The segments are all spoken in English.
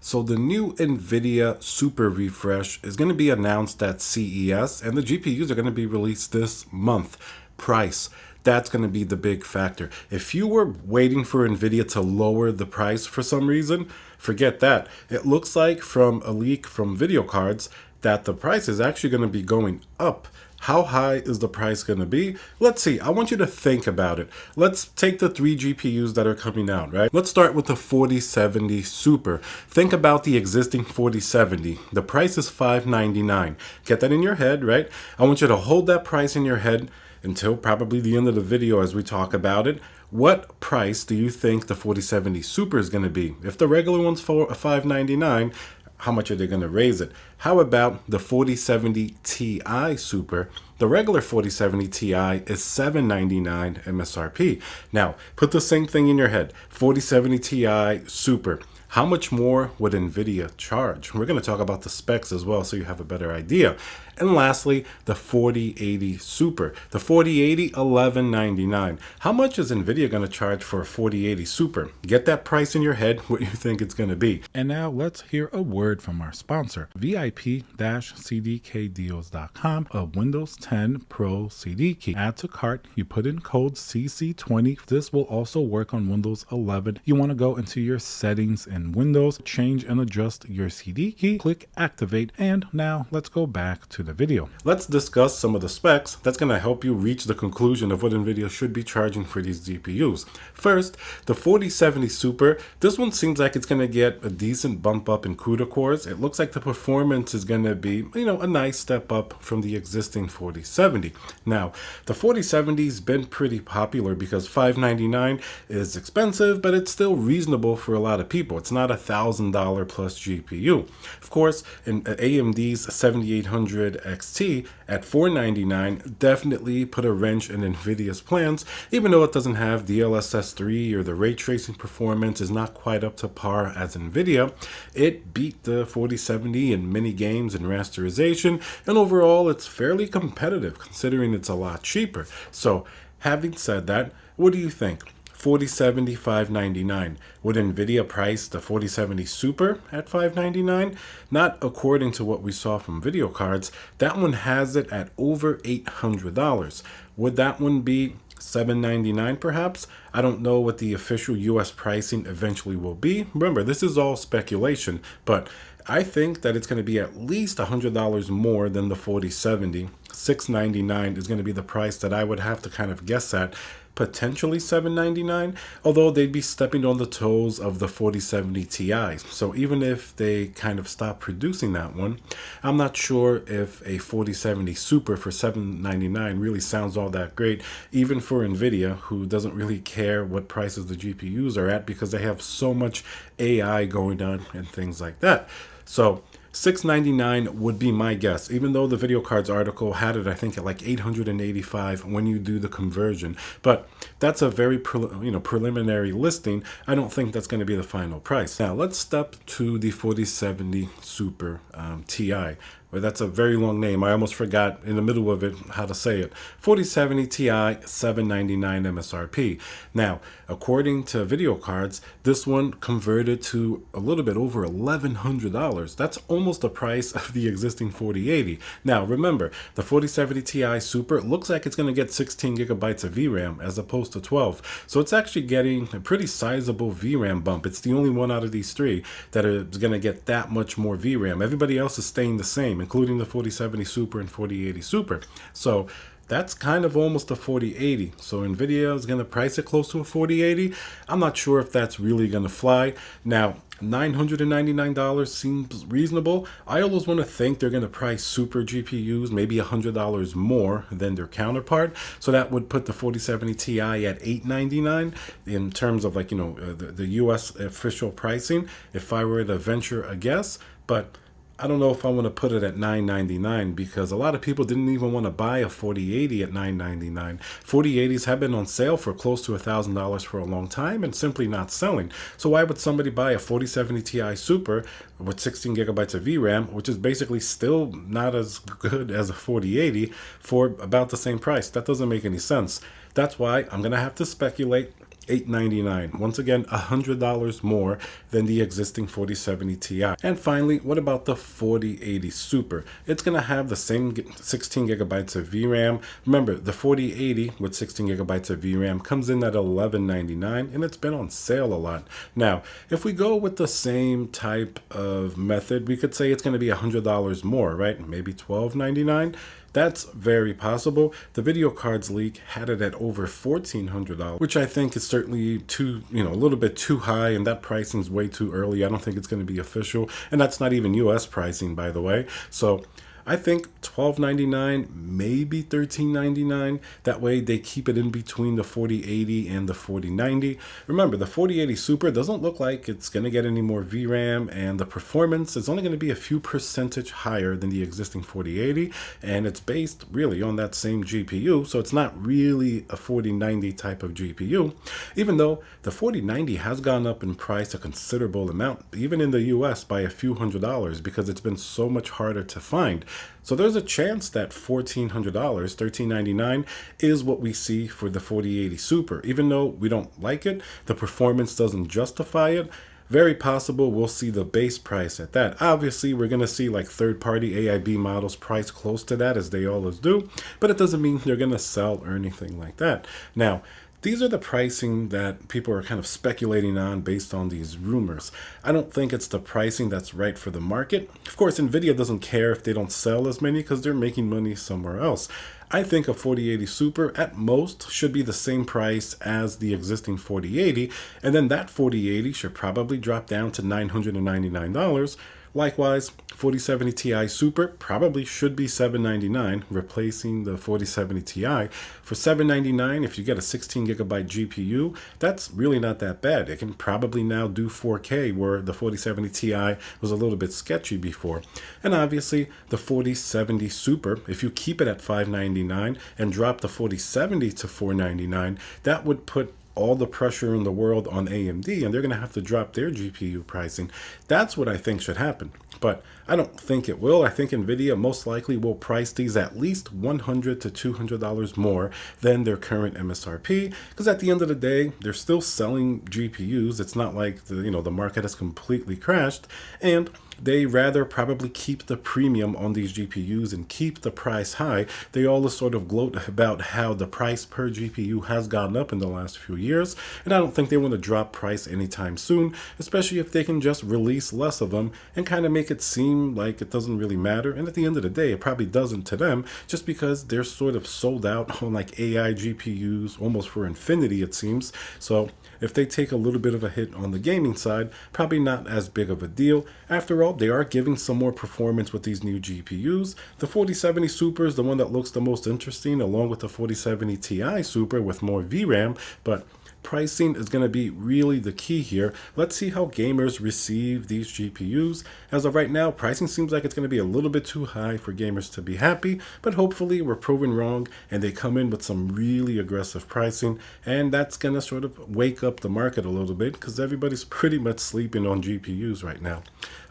So the new NVIDIA Super Refresh is going to be announced at CES, and the GPUs are going to be released this month. Price. That's going to be the big factor. If you were waiting for NVIDIA to lower the price for some reason, forget that. It looks like from a leak from video cards that the price is actually going to be going up. How high is the price going to be? Let's see. I want you to think about it. Let's take the three GPUs that are coming out, right? Let's start with the 4070 Super. Think about the existing 4070. The price is $599. Get that in your head, right? I want you to hold that price in your head until probably the end of the video as we talk about it. What price do you think the 4070 Super is going to be? If the regular one's for $599, how much are they going to raise it? How about the 4070 Ti Super? The regular 4070 Ti is $799 MSRP. Now, put the same thing in your head. 4070 Ti Super. How much more would NVIDIA charge? We're going to talk about the specs as well so you have a better idea. And lastly, the 4080 Super. The 4080, $1199. How much is NVIDIA going to charge for a 4080 Super? Get that price in your head, what you think it's going to be. And now let's hear a word from our sponsor, VIP-CDKdeals.com, a Windows 10 Pro CD key. Add to cart, you put in code CC20. This will also work on Windows 11. You want to go into your settings in Windows, change and adjust your CD key, click activate, and now let's go back to the video. Let's discuss some of the specs that's going to help you reach the conclusion of what NVIDIA should be charging for these GPUs. First, the 4070 Super. This one seems like it's going to get a decent bump up in CUDA cores. It looks like the performance is going to be, a nice step up from the existing 4070. Now, the 4070 has been pretty popular because $599 is expensive, but it's still reasonable for a lot of people. It's not $1,000 plus GPU. Of course, in AMD's 7800 XT at $499 definitely put a wrench in NVIDIA's plans, even though it doesn't have DLSS 3 or the ray tracing performance is not quite up to par as NVIDIA. It beat the 4070 in many games and rasterization, and overall it's fairly competitive considering it's a lot cheaper. So having said that, what do you think? 4070 $599. Would NVIDIA price the 4070 Super at $599? Not according to what we saw from video cards. That one has it at over $800. Would that one be $799 perhaps? I don't know what the official US pricing eventually will be. Remember, this is all speculation, but I think that it's going to be at least $100 more than the 4070. $699 is going to be the price that I would have to kind of guess at. Potentially $799, although they'd be stepping on the toes of the 4070 Ti. So even if they kind of stop producing that one, I'm not sure if a 4070 Super for $799 really sounds all that great, even for NVIDIA, who doesn't really care what prices the GPUs are at because they have so much AI going on and things like that. So $699 would be my guess, even though the video cards article had it, I think, at like $885 when you do the conversion. But that's a very preliminary listing. I don't think that's going to be the final price. Now let's step to the 4070 Super Ti. Well, that's a very long name. I almost forgot in the middle of it how to say it. 4070 Ti, $799 MSRP. Now, according to video cards, this one converted to a little bit over $1,100. That's almost the price of the existing 4080. Now, remember, the 4070 Ti Super looks like it's going to get 16 gigabytes of VRAM as opposed to 12. So it's actually getting a pretty sizable VRAM bump. It's the only one out of these three that is going to get that much more VRAM. Everybody else is staying the same, including the 4070 Super and 4080 Super. So that's kind of almost a 4080. So NVIDIA is going to price it close to a 4080. I'm not sure if that's really going to fly. Now, $999 seems reasonable. I always want to think they're going to price super GPUs maybe $100 more than their counterpart. So that would put the 4070 Ti at $899 in terms of the US official pricing if I were to venture a guess. But I don't know if I want to put it at $999 because a lot of people didn't even want to buy a 4080 at $999. 4080s have been on sale for close to $1,000 for a long time and simply not selling. So why would somebody buy a 4070 Ti Super with 16 gigabytes of VRAM, which is basically still not as good as a 4080, for about the same price? That doesn't make any sense. That's why I'm going to have to speculate $899. Once again, $100 more than the existing 4070 Ti. And finally, what about the 4080 Super? It's going to have the same 16 gigabytes of VRAM. Remember, the 4080 with 16 gigabytes of VRAM comes in at $1199, and it's been on sale a lot. Now, if we go with the same type of method, we could say it's going to be $100 more, right? Maybe $1299. That's very possible. The video cards leak had it at over $1,400, which I think is certainly too, a little bit too high, and that pricing is way too early. I don't think it's going to be official, and that's not even US pricing, by the way. So I think $1299, maybe $1399. That way they keep it in between the 4080 and the 4090. Remember, the 4080 Super doesn't look like it's going to get any more VRAM, and the performance is only going to be a few percentage higher than the existing 4080, and it's based really on that same GPU, so it's not really a 4090 type of GPU, even though the 4090 has gone up in price a considerable amount, even in the US by a few $100s, because it's been so much harder to find. So there's a chance that $1,400, $1,399, is what we see for the 4080 Super. Even though we don't like it, the performance doesn't justify it. Very possible we'll see the base price at that. Obviously, we're going to see like third-party AIB models priced close to that, as they always do, but it doesn't mean they're going to sell or anything like that. Now, these are the pricing that people are kind of speculating on based on these rumors. I don't think it's the pricing that's right for the market. Of course, NVIDIA doesn't care if they don't sell as many because they're making money somewhere else. I think a 4080 Super at most should be the same price as the existing 4080, and then that 4080 should probably drop down to $999. Likewise, 4070 Ti Super probably should be $799, replacing the 4070 Ti. For $799, if you get a 16 gigabyte GPU, that's really not that bad. It can probably now do 4K, where the 4070 Ti was a little bit sketchy before. And obviously, the 4070 Super, if you keep it at $599 and drop the 4070 to $499, that would put all the pressure in the world on AMD, and they're going to have to drop their GPU pricing. That's what I think should happen. But I don't think it will. I think NVIDIA most likely will price these at least $100 to $200 more than their current MSRP, because at the end of the day, they're still selling GPUs. It's not like the market has completely crashed, and they rather probably keep the premium on these GPUs and keep the price high. They always sort of gloat about how the price per GPU has gone up in the last few years, and I don't think they want to drop price anytime soon, especially if they can just release less of them and kind of make it seem like it doesn't really matter. And at the end of the day, it probably doesn't to them, just because they're sort of sold out on like AI GPUs almost for infinity, it seems. So if they take a little bit of a hit on the gaming side, probably not as big of a deal. After all, they are giving some more performance with these new GPUs. The 4070 Super is the one that looks the most interesting, along with the 4070 Ti Super with more VRAM, but pricing is going to be really the key here. Let's see how gamers receive these GPUs. As of right now, pricing seems like it's going to be a little bit too high for gamers to be happy, but hopefully we're proven wrong and they come in with some really aggressive pricing, and that's going to sort of wake up the market a little bit, because everybody's pretty much sleeping on GPUs right now.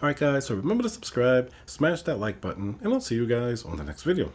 Alright guys, so remember to subscribe, smash that like button, and I'll see you guys on the next video.